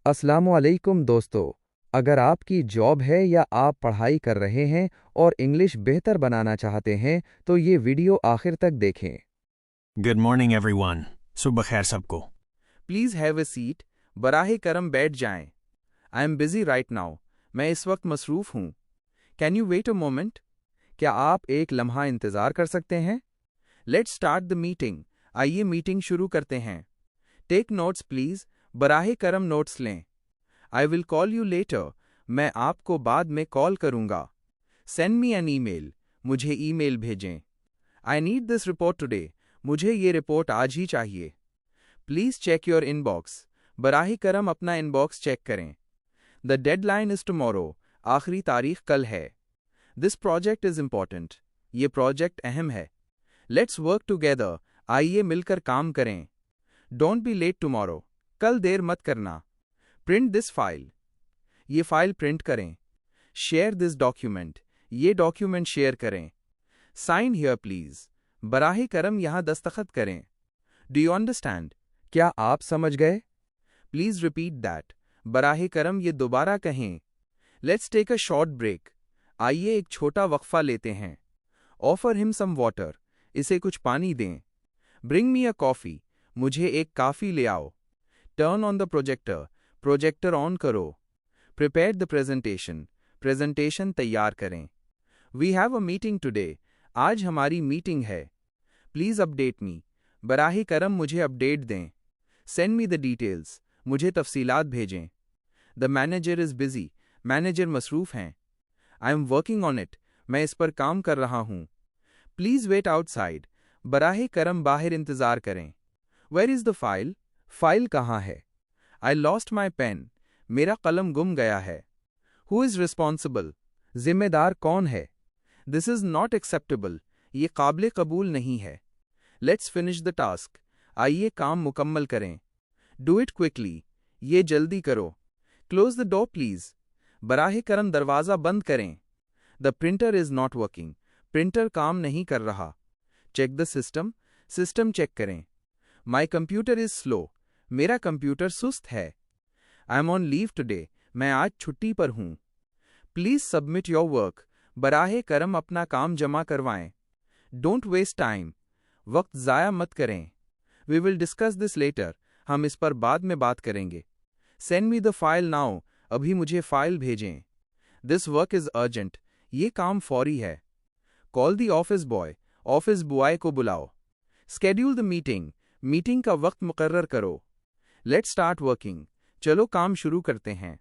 अस्सलामुअलैकुम दोस्तों, अगर आपकी जॉब है या आप पढ़ाई कर रहे हैं और इंग्लिश बेहतर बनाना चाहते हैं तो ये वीडियो आखिर तक देखें। Good morning everyone. सुबह खैर सबको। Please have a seat. बराहे करम बैठ जाएं। I am busy right now. मैं इस वक्त मसरूफ हूं। Can you wait a moment? क्या आप एक लम्हा इंतजार कर सकते हैं? Let's start the meeting. आइए मीटिंग शुरू करते हैं। Take notes please. बराहे करम नोट्स लें। I will call you later. मैं आपको बाद में कॉल करूंगा। Send me an email. मुझे ईमेल भेजें। I need this report today. मुझे ये रिपोर्ट आज ही चाहिए। Please check your inbox. बराहे करम अपना इनबॉक्स चेक करें। The deadline is tomorrow. आखिरी तारीख कल है। This project is important. ये प्रोजेक्ट अहम है। Let's work together. आइए मिलकर काम करें। Don't be late tomorrow. कल देर मत करना। Print this file. ये फाइल प्रिंट करें। Share this document. ये डॉक्यूमेंट शेयर करें। Sign here please. बराहे करम यहाँ दस्तखत करें। Do you understand? क्या आप समझ गए? Please repeat that. बराहे करम ये दोबारा कहें। Let's take a short break. आइए एक छोटा वक्फा लेते हैं। Offer him some water. इसे कुछ पानी दें। Bring me a coffee. मुझे एक कॉफी ले आओ। Turn on the projector. Projector on करो। Prepare the presentation. प्रेजेंटेशन तैयार करें। We have a meeting today. आज हमारी मीटिंग है। प्लीज अपडेट मी। बराहे करम मुझे अपडेट दें। Send me the details. मुझे तफसीलात भेजें। The manager is busy. Manager मसरूफ हैं। I am working on it. मैं इस पर काम कर रहा हूं। Please wait outside. बराहे करम बाहर इंतजार करें। Where is the file? File कहाँ है? I lost my pen. मेरा कलम गुम गया है। Who is responsible? जिम्मेदार कौन है? This is not acceptable. ये काबिल कबूल नहीं है। Let's finish the task. आइए काम मुकम्मल करें। Do it quickly. ये जल्दी करो। Close the door please. बराहे करम दरवाज़ा बंद करें। The printer is not working. Printer काम नहीं कर रहा। Check the system. System check करें। My computer is slow. मेरा कंप्यूटर सुस्त है। I am on leave today. मैं आज छुट्टी पर हूं। Please submit your work. बराहे करम अपना काम जमा करवाएं। Don't waste time. वक्त ज़ाया मत करें। We will discuss this later. हम इस पर बाद में बात करेंगे। Send me the file now. अभी मुझे फाइल भेजें। This work is urgent. ये काम फौरी है। Call the office boy. Office boy को बुलाओ। Schedule the meeting. मीटिंग का वक्त मुकर्रर करो। Let's start working. चलो काम शुरू करते हैं।